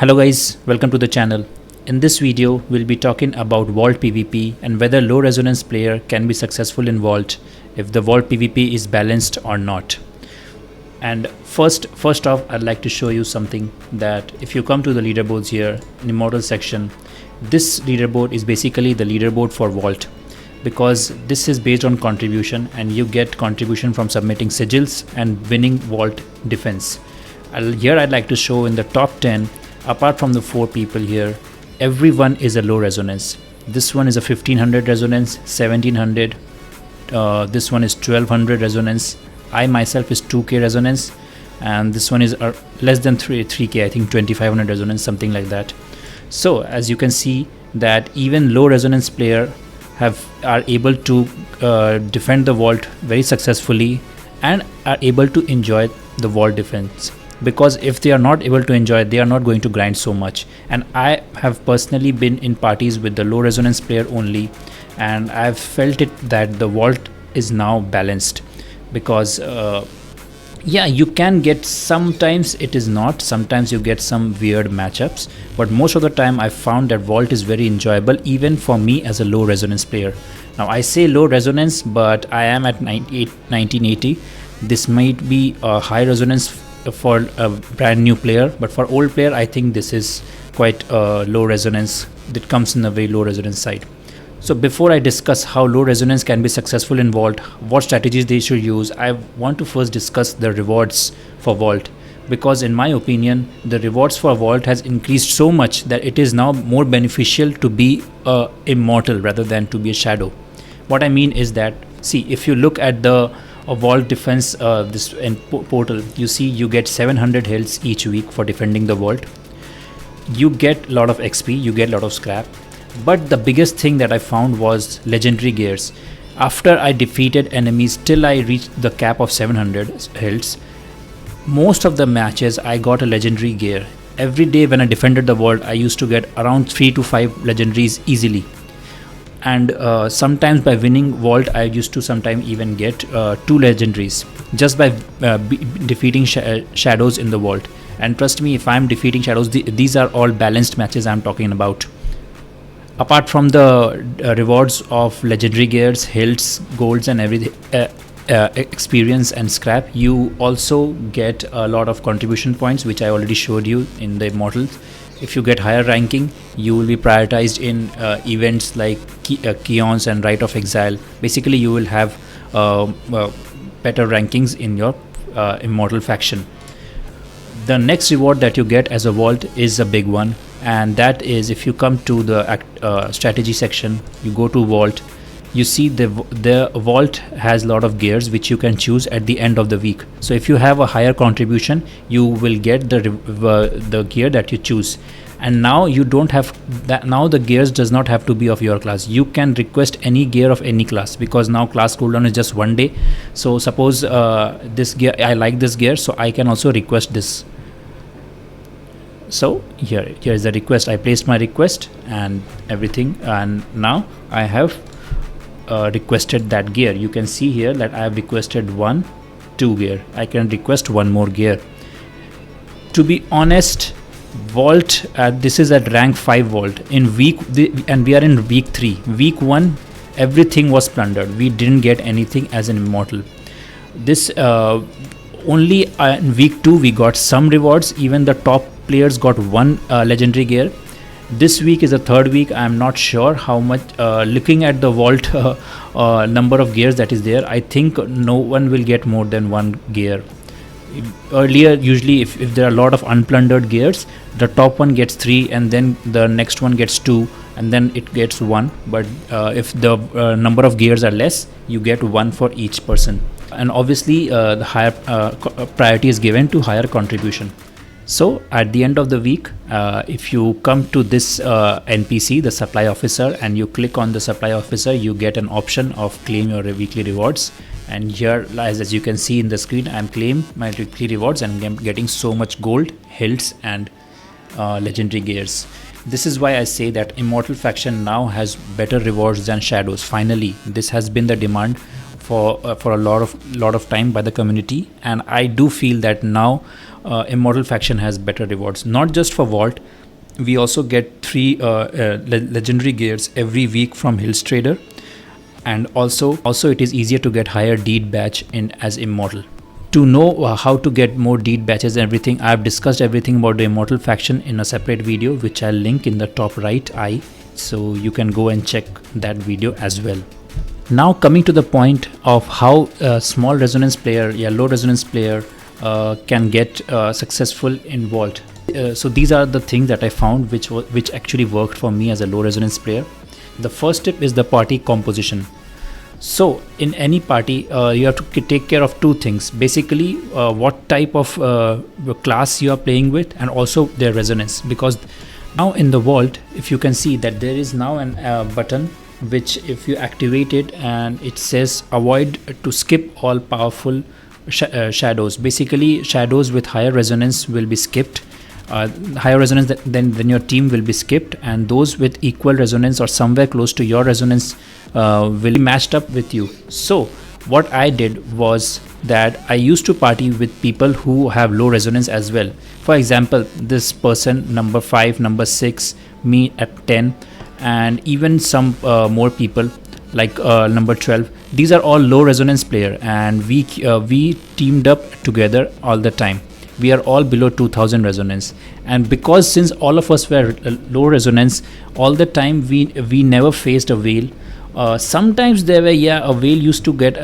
Hello guys, welcome to the channel. In this video, we'll be talking about Vault PvP and whether low resonance player can be successful in Vault if the Vault PvP is balanced or not. And first off, I'd like to show you something that if you come to the leaderboards here in Immortal section, this leaderboard is basically the leaderboard for Vault because this is based on contribution and you get contribution from submitting sigils and winning Vault defense. Here I'd like to show in the top 10, apart from the 4 people here, everyone is a low resonance. This one is a 1500 resonance, 1700, this one is 1200 resonance, I myself is 2k resonance, and this one is less than 3k, I think 2500 resonance, something like that. So as you can see that even low resonance player are able to defend the vault very successfully and are able to enjoy the vault defense. Because if they are not able to enjoy it, they are not going to grind so much. And I have personally been in parties with the low resonance player only, and I've felt it that the vault is now balanced. Because yeah, you can get, sometimes it is not, sometimes you get some weird matchups, but most of the time I found that vault is very enjoyable even for me as a low resonance player. Now I say low resonance, but I am at 1980. This might be a high resonance for a brand new player, but for old player I think this is quite low resonance. That comes in a very low resonance side. So before I discuss how low resonance can be successful in Vault, what strategies they should use, I want to first discuss the rewards for Vault, because in my opinion the rewards for Vault has increased so much that it is now more beneficial to be a immortal rather than to be a shadow. What I mean is that, see, if you look at the Vault defense this in portal, you see you get 700 heals each week for defending the vault. You get a lot of XP, you get a lot of scrap, but the biggest thing that I found was legendary gears. After I defeated enemies till I reached the cap of 700 heals, most of the matches I got a legendary gear. Every day when I defended the vault, I used to get around 3 to 5 legendaries easily. And sometimes by winning vault I used to sometimes even get 2 legendaries just by defeating shadows in the vault. And trust me, if I'm defeating shadows, these are all balanced matches I'm talking about. Apart from the rewards of legendary gears, hilts, golds and everything, experience and scrap, you also get a lot of contribution points, which I already showed you in the Immortals. If you get higher ranking, you will be prioritized in events like Keons and Rite of Exile. Basically, you will have better rankings in your Immortal faction. The next reward that you get as a vault is a big one, and that is if you come to the strategy section, you go to vault, you see the vault has a lot of gears which you can choose at the end of the week. So if you have a higher contribution, you will get the gear that you choose. And now you don't have that. Now the gears does not have to be of your class. You can request any gear of any class, because now class cooldown is just 1 day. So suppose this gear, I like this gear, so I can also request this. So here is the request. I placed my request and everything, and now I have requested that gear. You can see here that I have requested 2 gear. I can request 1 more gear. To be honest, vault, this is at rank 5 vault in and we are in week 3. Week 1 everything was plundered. We didn't get anything as an immortal. This only in week 2 we got some rewards. Even the top players got 1 legendary gear. This week is the 3rd week. I am not sure how much. Looking at the vault number of gears that is there, I think no one will get more than 1 gear. Earlier, usually if there are a lot of unplundered gears, the top one gets 3 and then the next one gets 2 and then it gets 1. But if the number of gears are less, you get 1 for each person. And obviously the higher priority is given to higher contribution. So at the end of the week, if you come to this NPC, the supply officer, and you click on the supply officer, you get an option of claim your weekly rewards. And here, as you can see in the screen, I'm claiming my weekly rewards and I'm getting so much gold, hilts and legendary gears. This is why I say that Immortal faction now has better rewards than shadows. Finally, this has been the demand for a lot of time by the community, and I do feel that now Immortal faction has better rewards. Not just for Vault, we also get 3 legendary gears every week from Hills Trader, and also it is easier to get higher deed batch in as Immortal. To know how to get more deed batches and everything, I have discussed everything about the Immortal faction in a separate video, which I'll link in the top right eye, so you can go and check that video as well. Now coming to the point of how a small resonance player, low resonance player can get successful in Vault. So these are the things that I found which actually worked for me as a low resonance player. The first tip is the party composition. So in any party, you have to take care of 2 things. Basically, what type of class you are playing with, and also their resonance. Because now in the Vault, if you can see that there is now a button which if you activate it, and it says avoid to skip all powerful shadows. Basically, shadows with higher resonance will be skipped. Higher resonance then your team will be skipped, and those with equal resonance or somewhere close to your resonance will be matched up with you. So what I did was that I used to party with people who have low resonance as well. For example, this person number 5, number 6, me at 10, and even some more people like number 12. These are all low resonance player, and we teamed up together all the time. We are all below 2000 resonance, and because since all of us were low resonance all the time, we never faced a whale. Sometimes there were a whale used to get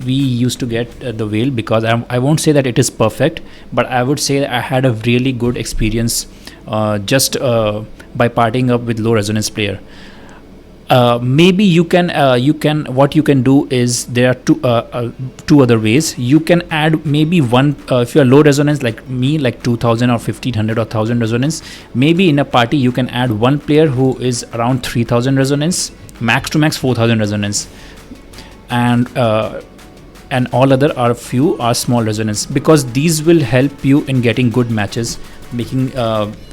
we used to get the whale, because I won't say that it is perfect, but I would say that I had a really good experience just by partying up with low resonance player. Maybe you can what you can do is there are two other ways. You can add maybe one if you are low resonance like me, like 2000 or 1500 or 1000 resonance. Maybe in a party you can add one player who is around 3000 resonance, max to max 4000 resonance, and all other are few are small resonance, because these will help you in getting good matches, making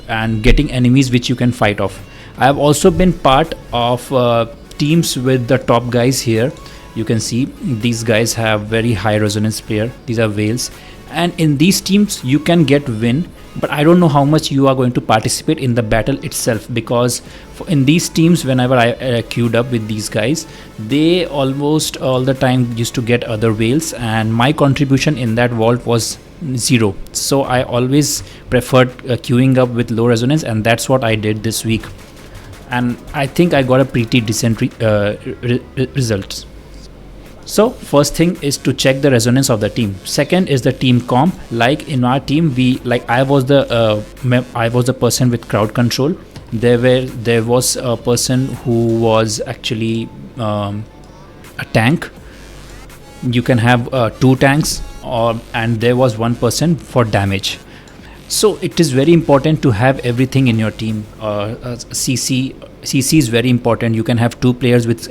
and getting enemies which you can fight off. I have also been part of teams with the top guys here. You can see these guys have very high resonance player. These are whales, and in these teams you can get win, but I don't know how much you are going to participate in the battle itself, because in these teams whenever I queued up with these guys, they almost all the time used to get other whales, and my contribution in that vault was 0. So I always preferred queuing up with low resonance, and that's what I did this week, and I think I got a pretty decent results. So first thing is to check the resonance of the team. Second is the team comp. Like in our team, I was the person with crowd control. There was a person who was actually a tank. You can have 2 tanks, and there was one person for damage. So it is very important to have everything in your team. CC is very important. You can have 2 players with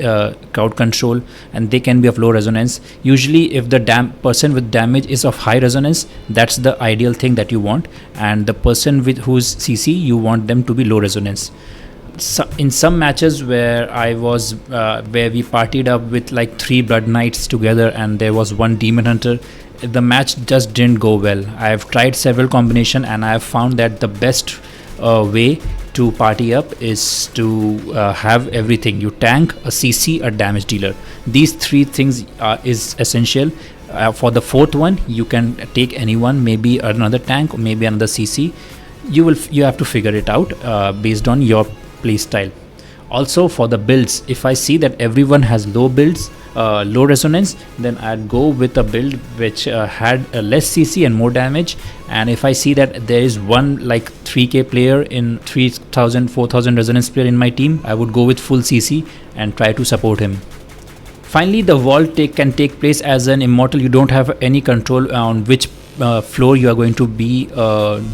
crowd control, and they can be of low resonance. Usually if the person with damage is of high resonance, that's the ideal thing that you want, and the person with who's CC, you want them to be low resonance. So in some matches where I was where we partied up with like 3 blood knights together, and there was 1 demon hunter, the match just didn't go well. I have tried several combinations, and I have found that the best way to party up is to have everything. You tank, a CC, a damage dealer. These 3 things is essential. For the 4th one, you can take anyone, maybe another tank, or maybe another CC. You have to figure it out based on your play style. Also for the builds, if I see that everyone has low builds, low resonance, then I'd go with a build which had less CC and more damage. And if I see that there is one like 3k player in 3000 4000 resonance player in my team, I would go with full CC and try to support him. Finally, the vault can take place as an immortal. You don't have any control on which floor you are going to be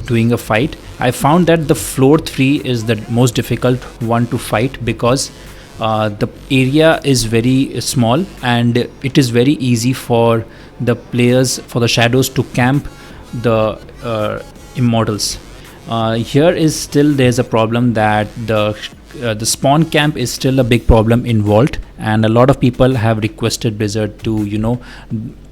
doing a fight. I found that the floor 3 is the most difficult one to fight, because the area is very small, and it is very easy for the players, for the shadows to camp the immortals. Here is still there's a problem that the the spawn camp is still a big problem in Vault, and a lot of people have requested Blizzard to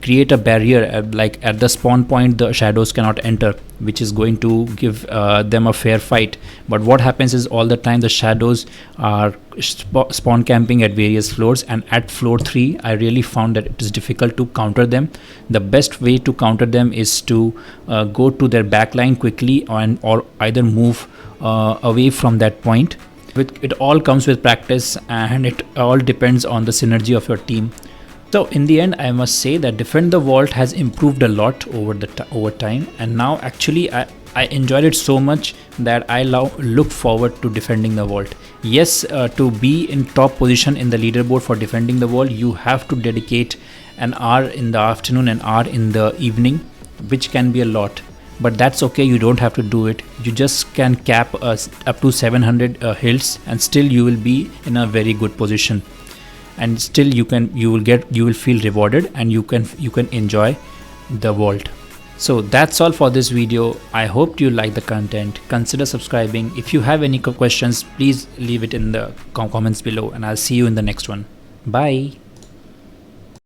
create a barrier like at the spawn point the shadows cannot enter, which is going to give them a fair fight. But what happens is all the time the shadows are spawn camping at various floors, and at floor 3 I really found that it is difficult to counter them. The best way to counter them is to go to their backline quickly or either move away from that point. It all comes with practice, and it all depends on the synergy of your team. So in the end, I must say that Defend the Vault has improved a lot over time, and now actually I enjoyed it so much that I look forward to defending the Vault. Yes, to be in top position in the leaderboard for defending the Vault, you have to dedicate an hour in the afternoon, an hour in the evening, which can be a lot. But that's okay, you don't have to do it. You just can cap up to 700 hills, and still you will be in a very good position, and still you will feel rewarded, and you can enjoy the Vault. So that's all for this video. I hope you like the content. Consider subscribing. If you have any questions, please leave it in the comments below, and I'll see you in the next one. Bye.